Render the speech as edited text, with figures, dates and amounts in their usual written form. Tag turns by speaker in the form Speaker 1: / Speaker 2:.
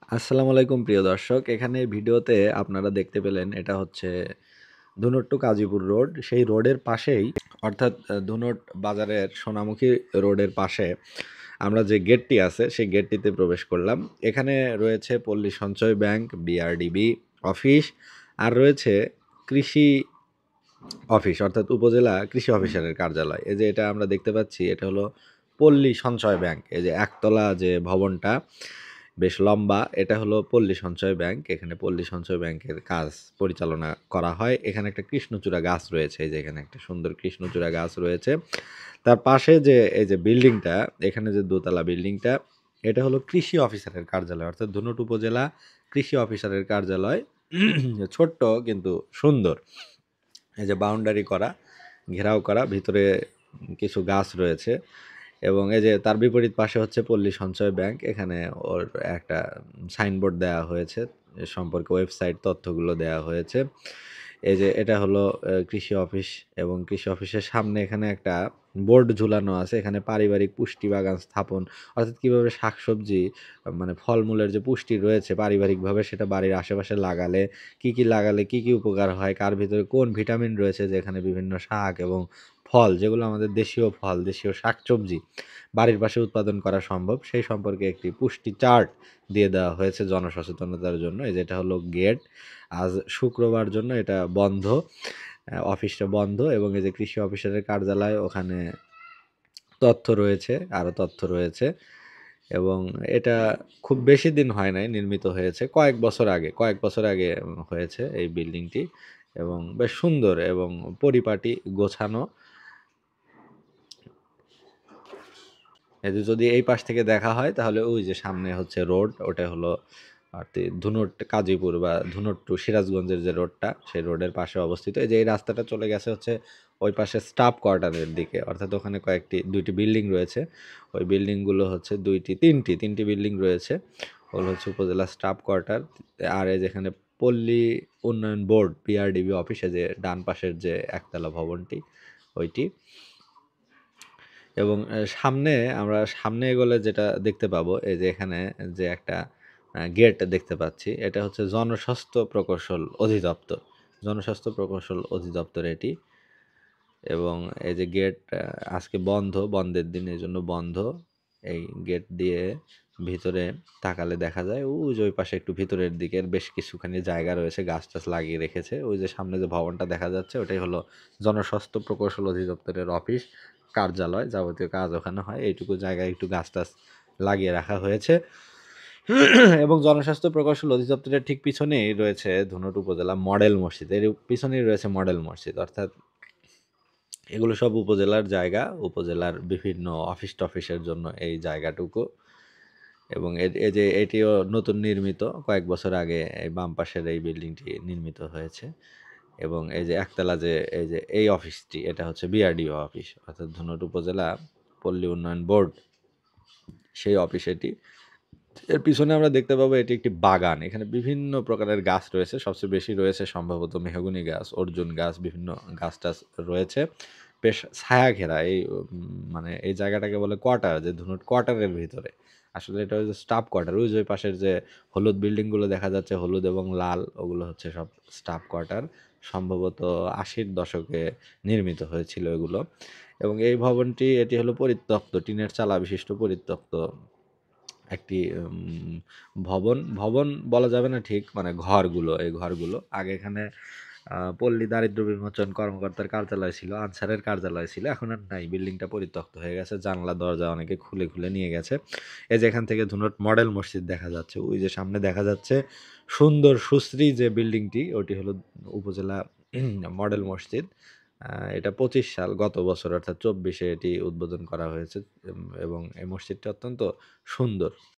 Speaker 1: আসসালামু আলাইকুম প্রিয় দর্শক। এখানে ভিডিওতে আপনারা দেখতে পেলেন এটা হচ্ছে ধুনট টু গাজীপুর রোড। সেই রোডের পাশেই অর্থাৎ ধুনট বাজারের সোনামুখী রোডের পাশে আমরা যে গেটটি আছে সেই গেটটিতে প্রবেশ করলাম। এখানে রয়েছে পল্লী সঞ্চয় ব্যাংক, বিআরডিবি অফিস আর রয়েছে কৃষি অফিস অর্থাৎ উপজেলা কৃষি অফিসারের কার্যালয়। এই যে এটা আমরা দেখতে পাচ্ছি এটা হলো পল্লী সঞ্চয় ব্যাংক। এই যে একতলা যে ভবনটা বেশ লম্বা এটা হলো পল্লী সঞ্চয় ব্যাংক। এখানে পল্লী সঞ্চয় ব্যাংকের কাজ পরিচালনা করা হয়। এখানে একটা কৃষ্ণচূড়া গাছ রয়েছে। এই যে এখানে একটা সুন্দর কৃষ্ণচূড়া গাছ রয়েছে। তার পাশে যে এই যে বিল্ডিংটা এখানে যে দোতলা বিল্ডিংটা এটা হলো কৃষি অফিসারের কার্যালয় অর্থাৎ ধুনট উপজেলা কৃষি অফিসারের কার্যালয়। ছোট্ট কিন্তু সুন্দর। এই যে বাউন্ডারি করা, ঘেরাও করা, ভিতরে কিছু গাছ রয়েছে এবং এই যে তার বিপরীত পাশে হচ্ছে পল্লী সঞ্চয় ব্যাংক। এখানে ওর একটা সাইনবোর্ড দেওয়া হয়েছে, এ সম্পর্কে ওয়েবসাইট তথ্যগুলো দেওয়া হয়েছে। এই যে এটা হলো কৃষি অফিস এবং কৃষি অফিসের সামনে এখানে একটা বোর্ড ঝুলানো আছে। এখানে পারিবারিক পুষ্টি বাগান স্থাপন অর্থাৎ কীভাবে শাকসবজি মানে ফলমূলের যে পুষ্টি রয়েছে পারিবারিকভাবে সেটা বাড়ির আশেপাশে লাগালে লাগালে কি উপকার হয়, কার ভিতরে কোন ভিটামিন রয়েছে যেখানে বিভিন্ন শাক এবং ফল যেগুলো আমাদের দেশীয় ফল, দেশীয় শাকসবজি বাড়ির পাশে উৎপাদন করা সম্ভব সেই সম্পর্কে একটি পুষ্টি চার্ট দিয়ে দেওয়া হয়েছে জনসচেতনতার জন্য। এই যে এটা হলো গেট। আজ শুক্রবার জন্য এটা বন্ধ। অফিসটা বন্ধ এবং এই যে কৃষি অফিসারের কার্যালয় ওখানে তথ্য রয়েছে, আরও তথ্য রয়েছে এবং এটা খুব বেশি দিন হয় নাই নির্মিত হয়েছে। কয়েক বছর আগে হয়েছে এই বিল্ডিংটি এবং বেশ সুন্দর এবং পরিপাটি গোছানো। এই যে যদি এই পাশ থেকে দেখা হয় তাহলে ওই যে সামনে হচ্ছে রোড ওটা হলো ধুনট কাজীপুর বা ধুনট টু সিরাজগঞ্জের যে রোডটা সেই রোডের পাশে অবস্থিত। এই যে এই রাস্তাটা চলে গেছে হচ্ছে ওই পাশে স্টাফ কোয়ার্টারের দিকে অর্থাৎ ওখানে দুইটি বিল্ডিং রয়েছে। ওই বিল্ডিংগুলো হচ্ছে তিনটি বিল্ডিং রয়েছে। ওগুলো হচ্ছে উপজেলা স্টাফ কোয়ার্টার আর এই যেখানে পল্লী উন্নয়ন বোর্ড পিআরডিবি অফিসে যে ডান পাশের যে একতলা ভবনটি ওইটি এবং সামনে এগোলে যেটা দেখতে পাবো এই যে এখানে যে একটা গেট দেখতে পাচ্ছি এটা হচ্ছে জনস্বাস্থ্য প্রকৌশল অধিদপ্তর এটি এবং এই যে গেট আজকে বন্ধের দিন এই জন্য বন্ধ। এই গেট দিয়ে ভিতরে তাকালে দেখা যায় ওই যে ওই পাশে একটু ভিতরের দিকের বেশ কিছুখানি জায়গা রয়েছে, গাছ টাছ লাগিয়ে রেখেছে। ওই যে সামনে যে ভবনটা দেখা যাচ্ছে ওটাই হলো জনস্বাস্থ্য প্রকৌশল অধিদপ্তরের অফিস কার্যালয়, যাবতীয় কাজ ওখানে হয়। এইটুকু জায়গায় একটু গাছ টাছ লাগিয়ে রাখা হয়েছে এবং জনস্বাস্থ্য প্রকৌশল অধিদপ্তরের ঠিক পিছনেই রয়েছে ধুনট উপজেলা মডেল মসজিদ। এর পিছনেই রয়েছে মডেল মসজিদ অর্থাৎ এগুলো সব উপজেলার জায়গা, উপজেলার বিভিন্ন অফিস টফিসের জন্য এই জায়গাটুকু এবং এই যে এটিও নতুন নির্মিত কয়েক বছর আগে এই বাম পাশের এই বিল্ডিংটি নির্মিত হয়েছে এবং এই যে একতলা যে এই অফিসটি এটা হচ্ছে বিআরডিও অফিস অর্থাৎ ধুনট উপজেলা পল্লী উন্নয়ন বোর্ড সেই অফিস এটি। এর পিছনে আমরা দেখতে পাবো এটি একটি বাগান। এখানে বিভিন্ন প্রকারের গাছ রয়েছে। সবচেয়ে বেশি রয়েছে সম্ভবত মেহগনি গাছ, অর্জুন গাছ, বিভিন্ন গাছ-টাছ রয়েছে। বেশ ছায়া ঘেরা এই মানে এই জায়গাটাকে বলে কোয়ার্টার, যে ধুনট কোয়ার্টারের ভিতরে। আসলে এটা হচ্ছে স্টাফ কোয়ার্টার। ওই যে ওই পাশের যে হলুদ বিল্ডিংগুলো দেখা যাচ্ছে, হলুদ এবং লাল, ওগুলো হচ্ছে সব স্টাফ কোয়ার্টার। সম্ভবত ৮০-র দশকে নির্মিত হয়েছিল এগুলো এবং এই ভবনটি এটি হলো পরিত্যক্ত, টিনের চালা বিশিষ্ট পরিত্যক্ত একটি ভবন বলা যাবে না ঠিক, মানে এই ঘরগুলো আগে এখানে পল্লী দারিদ্র্য বিমোচন কর্মকর্তার কার্যালয় ছিল, আনসারের কার্যালয় ছিল। এখন আর নাই, বিল্ডিংটা পরিত্যক্ত হয়ে গেছে, জানলা দরজা অনেকে খুলে নিয়ে গেছে। এই যে এখান থেকে ধুনট মডেল মসজিদ দেখা যাচ্ছে, ওই যে সামনে দেখা যাচ্ছে সুন্দর সুশ্রী যে বিল্ডিংটি ওটি হলো উপজেলা মডেল মসজিদ। এটা ২৫ সাল গত বছর অর্থাৎ ২৪-এ এটি উদ্বোধন করা হয়েছে এবং এই মসজিদটি অত্যন্ত সুন্দর।